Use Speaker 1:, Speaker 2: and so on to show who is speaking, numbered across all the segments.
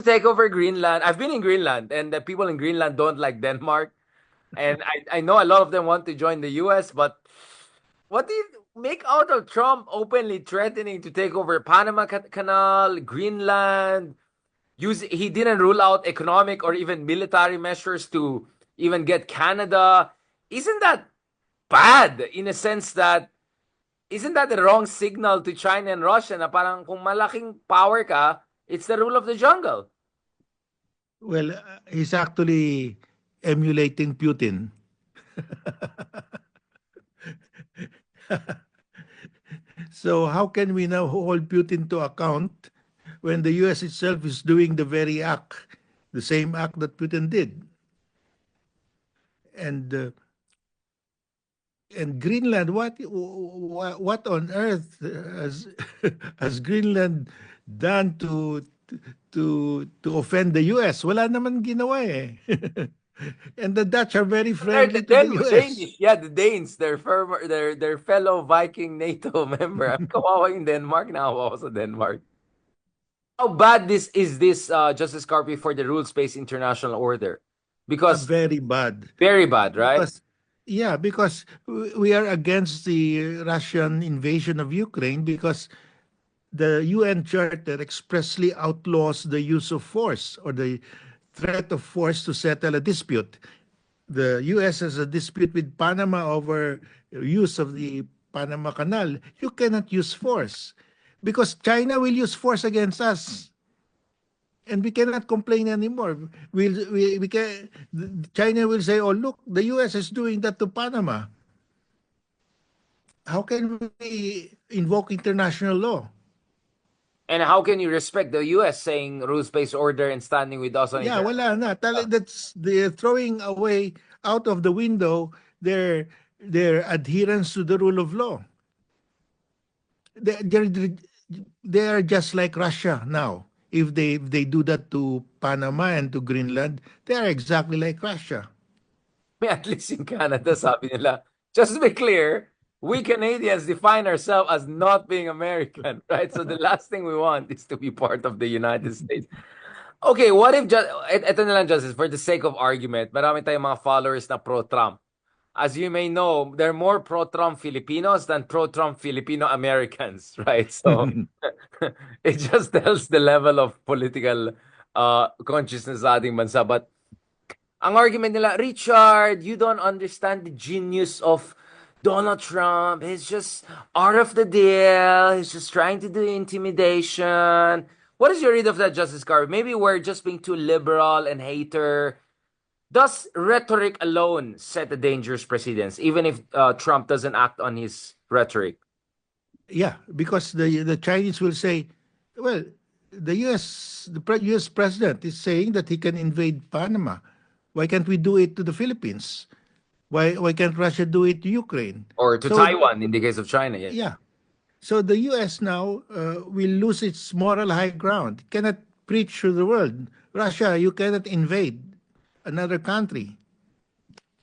Speaker 1: take over Greenland. I've been in Greenland, and the people in Greenland don't like Denmark. And I know a lot of them want to join the US, but what do you make out of Trump openly threatening to take over Panama Canal, Greenland? He didn't rule out economic or even military measures to even get Canada. Isn't that bad in a sense that isn't that the wrong signal to China and Russia na parang kung malaking power ka, it's the rule of the jungle?
Speaker 2: Well, he's actually emulating Putin. So how can we now hold Putin to account when the US itself is doing the very act, the same act that Putin did? And uh, and Greenland, what on earth has has Greenland done to offend the US? Wala naman ginawa eh. And the Dutch are very
Speaker 1: They're the
Speaker 2: friendly to the US.
Speaker 1: Danish, yeah, the Danes, their fellow Viking NATO member. I'm kawawa in Denmark, naawa ako sa Denmark. How bad this Justice Carpi for the rules-based international order? Because
Speaker 2: Very bad.
Speaker 1: very bad, right?
Speaker 2: Because, yeah, because we are against the Russian invasion of Ukraine because the UN Charter expressly outlaws the use of force or the threat of force to settle a dispute. The US has a dispute with Panama over use of the Panama Canal. You cannot use force because China will use force against us. And we cannot complain anymore. We can. China will say, "Oh, look, the U.S. is doing that to Panama. How can we invoke international law?"
Speaker 1: And how can you respect the US saying rules-based order and standing with us on
Speaker 2: Yeah,
Speaker 1: international?
Speaker 2: wala na. That's they're throwing away out of the window their adherence to the rule of law. They they're, they are just like Russia now. If they do that to Panama and to Greenland, they are exactly like Russia.
Speaker 1: At least in Canada, sabi nila, just to be clear, we Canadians define ourselves as not being American, right? So the last thing we want is to be part of the United States. Okay, what if just eto na lang, Justice, for the sake of argument, marami tayong mga followers na pro-Trump. As you may know, there are more pro-Trump Filipinos than pro-Trump Filipino Americans, right? So it just tells the level of political consciousness sa ating bansa. But ang argument nila, Richard, you don't understand the genius of Donald Trump. He's just out of the deal. He's just trying to do intimidation. What is your read of that, Justice Garvey? Maybe we're just being too liberal and hater. Does rhetoric alone set a dangerous precedence, even if Trump doesn't act on his rhetoric?
Speaker 2: Yeah, because the Chinese will say, well, the U.S. president is saying that he can invade Panama. Why can't we do it to the Philippines? Why can't Russia do it to Ukraine?
Speaker 1: Or to
Speaker 2: So
Speaker 1: Taiwan in the case of China, yeah.
Speaker 2: yeah, so the U.S. now will lose its moral high ground. It cannot preach to the world, Russia, you cannot invade another country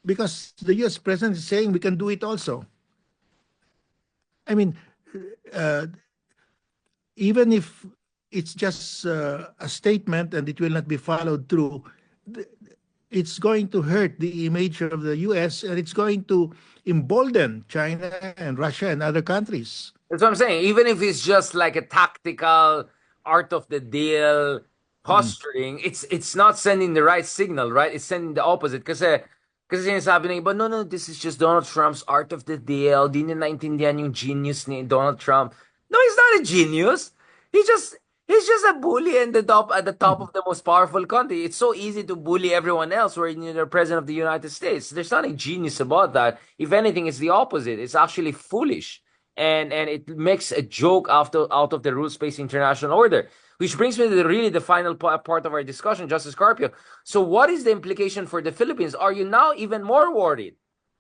Speaker 2: because the U.S. president is saying we can do it also. I mean, uh, even if it's just a statement and it will not be followed through, it's going to hurt the image of the US and it's going to embolden China and Russia and other countries.
Speaker 1: That's what I'm saying. Even if it's just like a tactical art of the deal
Speaker 2: Mm.
Speaker 1: posturing, it's not sending the right signal, right? It's sending the opposite. Kasi sinasabi ng iba, no, this is just Donald Trump's art of the deal. Di niya naintindihan yung genius ni Donald Trump. No, he's not a genius. He just he's just a bully and the top at the top of the most powerful country. It's so easy to bully everyone else when you're the president of the United States. There's nothing genius about that. If anything, it's the opposite. It's actually foolish. And it makes a joke out of the rules-based international order. Which brings me to the final part of our discussion, Justice Carpio. So what is the implication for the Philippines? Are you now even more worried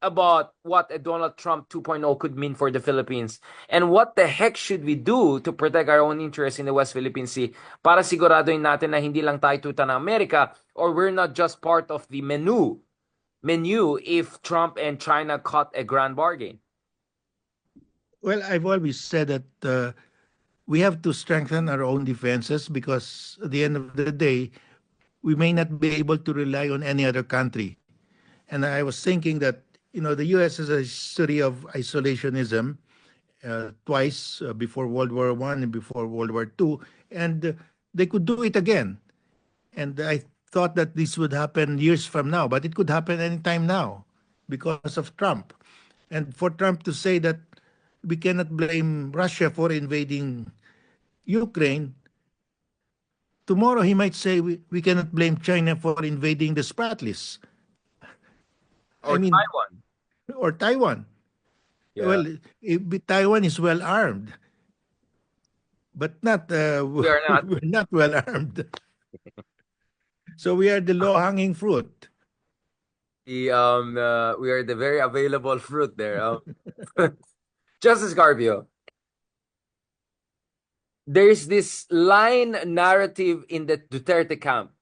Speaker 1: about what a Donald Trump 2.0 could mean for the Philippines? And what the heck should we do to protect our own interests in the West Philippine Sea para siguraduhin natin na hindi lang tayo tuta ng Amerika or we're not just part of the menu if Trump and China cut a grand bargain?
Speaker 2: Well, I've always said that we have to strengthen our own defenses because at the end of the day, we may not be able to rely on any other country. And I was thinking that, the U.S. has a history of isolationism twice before World War One and before World War Two, and they could do it again. And I thought that this would happen years from now, but it could happen anytime now because of Trump. And for Trump to say that we cannot blame Russia for invading Ukraine, tomorrow he might say we cannot blame China for invading the Spratlys. I
Speaker 1: Or
Speaker 2: mean,
Speaker 1: Taiwan.
Speaker 2: or Taiwan.
Speaker 1: Yeah.
Speaker 2: Well, Taiwan is well armed, but not
Speaker 1: We are not
Speaker 2: we're not well armed. So we are the low hanging fruit.
Speaker 1: we are the very available fruit there. Justice Garvio, there's this line narrative in the Duterte camp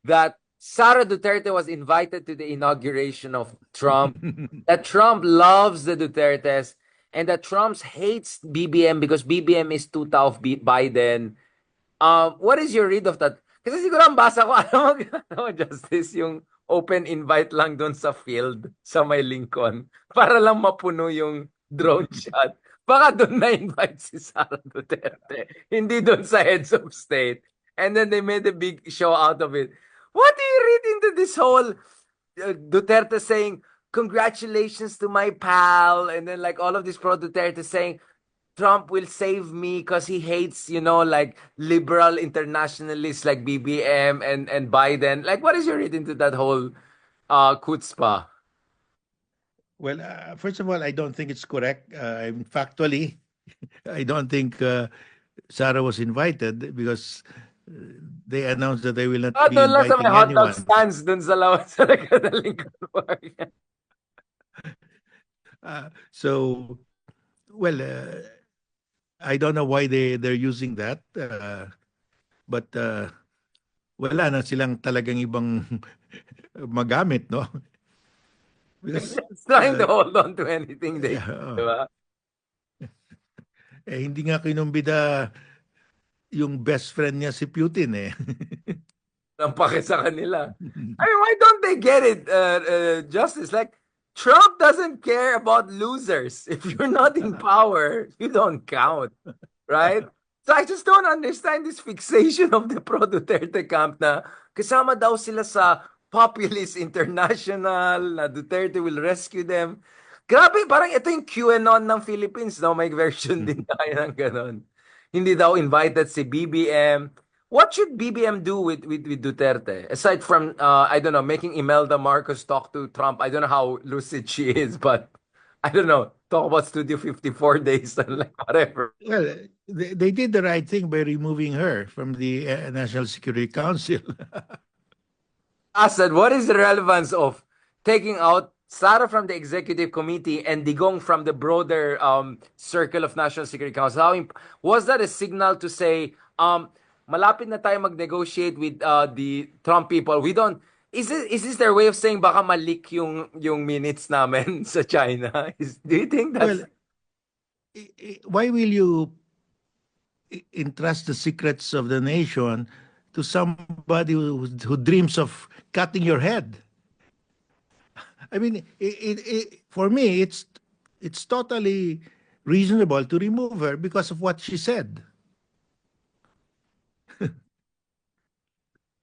Speaker 1: that Sara Duterte was invited to the inauguration of Trump, that Trump loves the Dutertes, and that Trump hates BBM because BBM is too tough Biden. What is your read of that? Kasi siguro ang basa ko, alam mo, Justice, yung open invite lang doon sa field, sa may Lincoln, para lang mapuno yung drone shot. Baka doon na-invite si Sara Duterte, hindi doon sa heads of state. And then they made a big show out of it. What do you read into this whole Duterte saying, congratulations to my pal, and then like all of this pro Duterte saying, Trump will save me because he hates, like liberal internationalists like BBM and Biden. Like, what is your read into that whole chutzpah?
Speaker 2: Well, first of all, I don't think it's correct. Factually, I don't think Sarah was invited because they announced that they will not be
Speaker 1: Doon lang sa may
Speaker 2: inviting
Speaker 1: hot dog
Speaker 2: anyone.
Speaker 1: stands doon sa lawan sa Lincoln Park.
Speaker 2: So, well, I don't know why they're using that, but wala na silang talagang ibang magamit, no? Because
Speaker 1: It's trying to hold on to anything they
Speaker 2: yeah,
Speaker 1: can, di ba?
Speaker 2: hindi nga kinumbida yung best friend niya si Putin eh.
Speaker 1: Ang pake sa kanila. I mean, why don't they get it, Justice? Like, Trump doesn't care about losers. If you're not in power, you don't count, right? So I just don't understand this fixation of the pro-Duterte camp na kasama daw sila sa populist international, na Duterte will rescue them. Grabe, parang ito yung QAnon ng Philippines, no? May version din tayo ng ganon. Hindi daw invited si BBM. What should BBM do with Duterte? Aside from, I don't know, making Imelda Marcos talk to Trump. I don't know how lucid she is, but I don't know. Talk about Studio 54 days and like whatever.
Speaker 2: Well, they did the right thing by removing her from the National Security Council.
Speaker 1: Asad, what is the relevance of taking out Sara from the executive committee and Digong from the broader circle of National Security Council? Was that a signal to say, malapit na tayo mag-negotiate with the Trump people? We don't. Is this their way of saying baka malik yung minutes namin sa China? Do you think that's
Speaker 2: Well, why will you entrust the secrets of the nation to somebody who dreams of cutting your head? I mean, for me, it's totally reasonable to remove her because of what she said.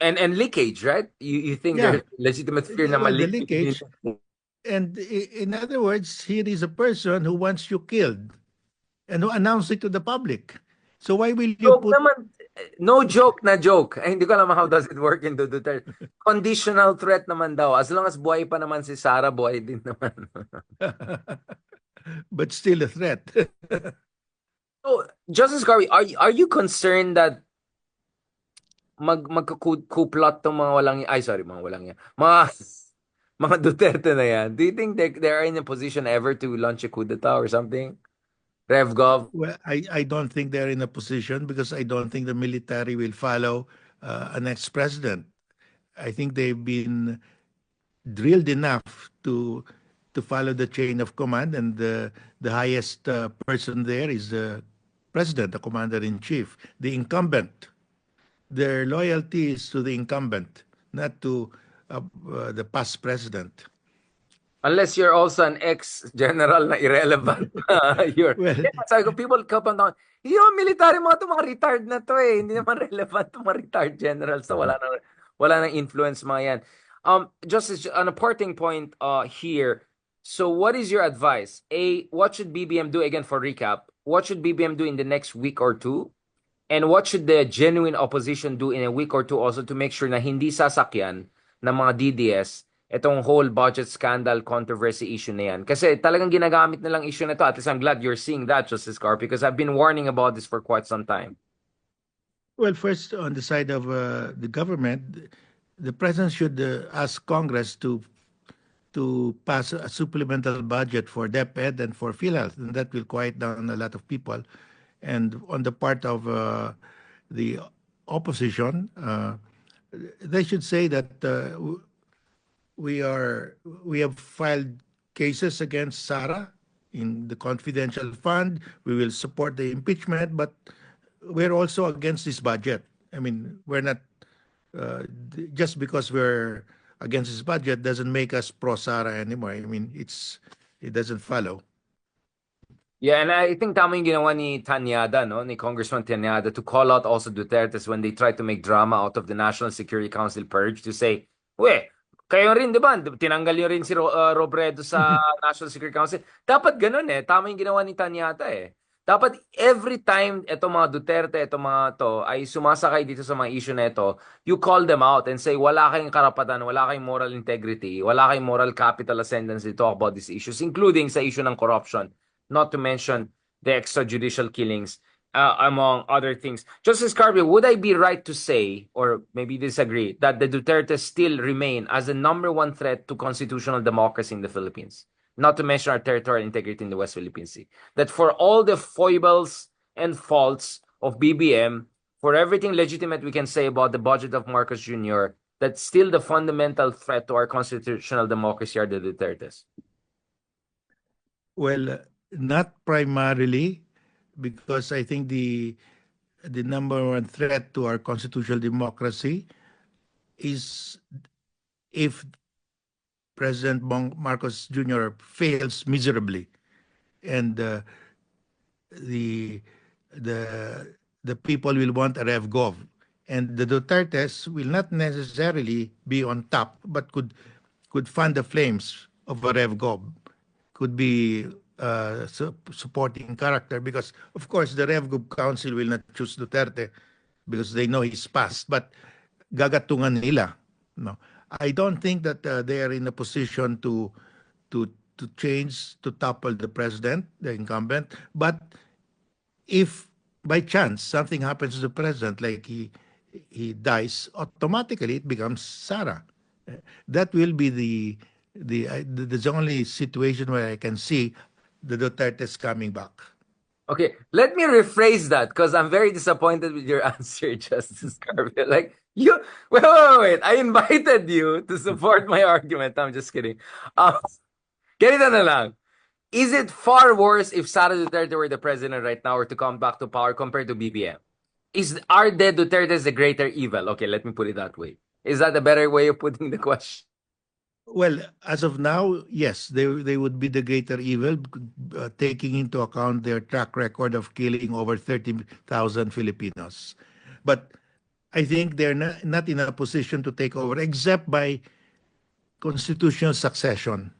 Speaker 1: and leakage, right? You think
Speaker 2: Yeah,
Speaker 1: there's legitimate fear na
Speaker 2: well, the
Speaker 1: malik yung
Speaker 2: leakage.
Speaker 1: minutes?
Speaker 2: And in other words, here is a person who wants you killed and who announced it to the public. So why will you
Speaker 1: Joke
Speaker 2: put
Speaker 1: naman. No joke na joke. Ay, hindi ko alam how does it work in Duterte. Conditional threat naman daw. As long as buhay pa naman si Sara, buhay din naman.
Speaker 2: but still a threat?
Speaker 1: So, Justice Garvey, are you concerned that magkuplot tong mga walang ay sorry, mga walang yan. Mga Duterte na yan. Do you think they are in a position ever to launch a coup d'etat or something? RevGov?
Speaker 2: Well, I don't think they're in a position because I don't think the military will follow a next president. I think they've been drilled enough to follow the chain of command, and the highest person there is president, the commander-in-chief, the incumbent. Their loyalty is to the incumbent, not to the past president.
Speaker 1: Unless you're also an ex-general na irrelevant.
Speaker 2: Well,
Speaker 1: Yeah, sabi ko, people keep on talking, yung military mga to, mga retired na to eh. Hindi naman relevant to mga retired generals. So wala nang influence mga yan. Just on a parting point here, so what is your advice? What should BBM do, again for recap, what should BBM do in the next week or two? And what should the genuine opposition do in a week or two also to make sure na hindi sasakyan ng mga DDS itong whole budget scandal controversy issue na yan? Kasi talagang ginagamit na lang issue na to. At least I'm glad you're seeing that, Justice Carr, because I've been warning about this for quite some time.
Speaker 2: well, first on the side of the government, the president should ask Congress to pass a supplemental budget for DepEd and for PhilHealth, and that will quiet down a lot of people. And on the part of the opposition, they should say that we have filed cases against Sarah in the confidential fund. We will support the impeachment, but we're also against this budget. I mean, we're not just because we're against this budget doesn't make us pro Sarah anymore. I mean, it doesn't follow.
Speaker 1: Yeah, and I think tama yung ginawa ni Tanyada, no, ni Congressman Tanyada, to call out also Duterte when they tried to make drama out of the National Security Council purge, to say, we, kayo rin, di ba? Tinanggal nyo rin si Robredo sa National Security Council. Dapat ganun eh. Tama yung ginawa ni Tanyata eh. Dapat every time itong mga Duterte, itong mga to, ay sumasakay dito sa mga issue na ito, you call them out and say, wala kayong karapatan, wala kayong moral integrity, wala kayong moral capital ascendancy to talk about these issues, including sa issue ng corruption, not to mention the extrajudicial killings, among other things. Justice Carpio, would I be right to say, or maybe disagree, that the Duterte still remain as the #1 threat to constitutional democracy in the Philippines? Not to mention our territorial integrity in the West Philippine Sea. That for all the foibles and faults of BBM, for everything legitimate we can say about the budget of Marcos Jr., that still the fundamental threat to our constitutional democracy are the Dutertes.
Speaker 2: Well, not primarily, because I think the #1 threat to our constitutional democracy is if President Marcos Jr. fails miserably, and the the people will want a RevGov, and the Dutertes will not necessarily be on top, but could fan the flames of a RevGov, could be supporting character, because of course the RevGov Council will not choose Duterte because they know he's passed, but gagatungan nila. No, I don't think that they are in a position to change, to topple the president, the incumbent. But if by chance something happens to the president, like he dies, automatically it becomes Sarah. That will be the only situation where I can see the Duterte's coming back.
Speaker 1: Okay, let me rephrase that because I'm very disappointed with your answer, Justice Carville. Like, wait. I invited you to support my argument. I'm just kidding. Ganito na lang. Is it far worse if Sara Duterte were the president right now or to come back to power compared to BBM? Are the Dutertes the greater evil? Okay, let me put it that way. Is that a better way of putting the question?
Speaker 2: Well, as of now, yes, they would be the greater evil, taking into account their track record of killing over 30,000 Filipinos. But I think they're not in a position to take over, except by constitutional succession,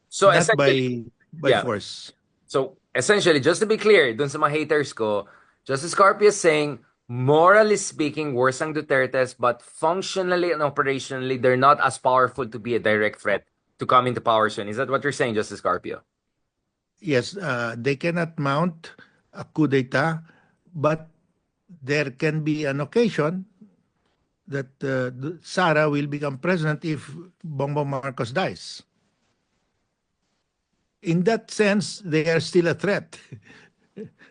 Speaker 1: So
Speaker 2: not
Speaker 1: essentially,
Speaker 2: by force.
Speaker 1: So essentially, just to be clear, dun sa mga haters ko, Justice Carpio is saying, morally speaking, worse ang Dutertes, but functionally and operationally, they're not as powerful to be a direct threat to come into power soon. Is that what you're saying, Justice Carpio?
Speaker 2: Yes, they cannot mount a coup d'etat, but there can be an occasion that Sara will become president if Bongbong Marcos dies. In that sense, they are still a threat.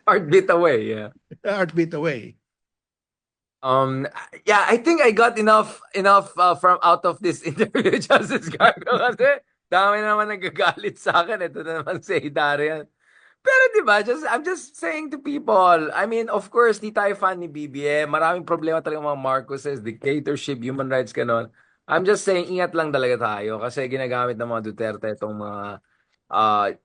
Speaker 1: Heartbeat away, yeah.
Speaker 2: Heartbeat away.
Speaker 1: Yeah, I think I got enough from out of this interview, Justice Carpio, kasi dami naman nagagalit sa akin. Ito na naman si Darian. Pero di ba, I'm just saying to people, I mean, of course, di tayo fan ni BBM. Maraming problema talaga mga Marcoses, dictatorship, human rights, ganon. I'm just saying, ingat lang talaga tayo kasi ginagamit ng mga Duterte itong mga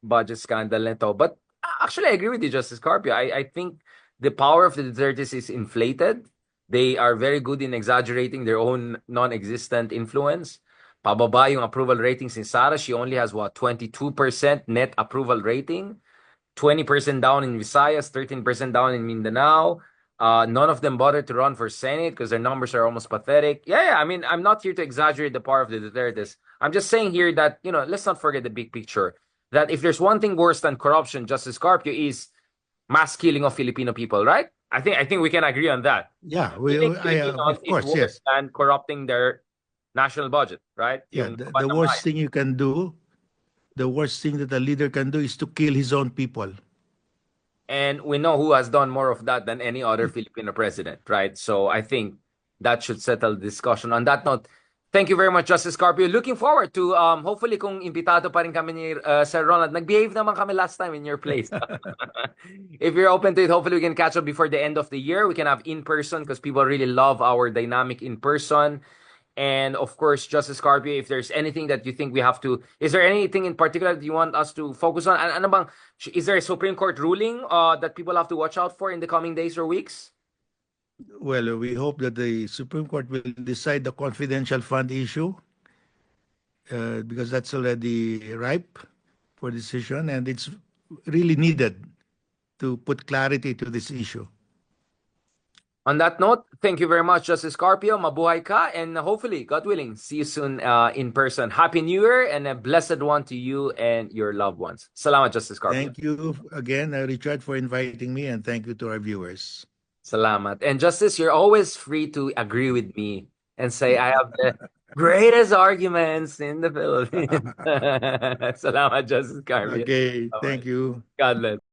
Speaker 1: budget scandal nito. But actually, I agree with you, Justice Carpio. I think the power of the Dutertes is inflated. They are very good in exaggerating their own non-existent influence. Pababa yung approval ratings ni Sara. She only has what, 22% net approval rating. 20% down in Visayas, 13% down in Mindanao. None of them bothered to run for Senate because their numbers are almost pathetic. Yeah, I mean, I'm not here to exaggerate the power of the Dutertes. I'm just saying here that, let's not forget the big picture. That if there's one thing worse than corruption, Justice Carpio, is mass killing of Filipino people, right? I think we can agree on that.
Speaker 2: Yeah,
Speaker 1: Killing
Speaker 2: of
Speaker 1: Filipinos is
Speaker 2: course,
Speaker 1: worse
Speaker 2: yes.
Speaker 1: than corrupting their national budget, right?
Speaker 2: Yeah,
Speaker 1: Yung
Speaker 2: the
Speaker 1: kaban ng
Speaker 2: worst
Speaker 1: bayan.
Speaker 2: thing you can do, the worst thing that a leader can do is to kill his own people.
Speaker 1: And we know who has done more of that than any other Filipino president, right? So I think that should settle the discussion. On that note, thank you very much, Justice Carpio. Looking forward to hopefully kung imbitado pa rin kami ni Sir Ronald. Nag-behave naman kami last time in your place. If you're open to it, hopefully we can catch up before the end of the year. We can have in person because people really love our dynamic in person. And of course, Justice Carpio, if there's anything that you think we have to, is there anything in particular that you want us to focus on? Ano bang, is there a Supreme Court ruling that people have to watch out for in the coming days or weeks?
Speaker 2: Well, we hope that the Supreme Court will decide the confidential fund issue because that's already ripe for decision, and it's really needed to put clarity to this issue.
Speaker 1: On that note, thank you very much, Justice Carpio. Mabuhay ka, and hopefully, God willing, see you soon in person. Happy New Year and a blessed one to you and your loved ones. Salamat, Justice Carpio.
Speaker 2: Thank you again, Richard, for inviting me, and thank you to our viewers.
Speaker 1: Salamat. And Justice, you're always free to agree with me and say I have the greatest arguments in the Philippines. Salamat, Justice Carpio.
Speaker 2: Okay,
Speaker 1: Bye-bye.
Speaker 2: thank you.
Speaker 1: God bless.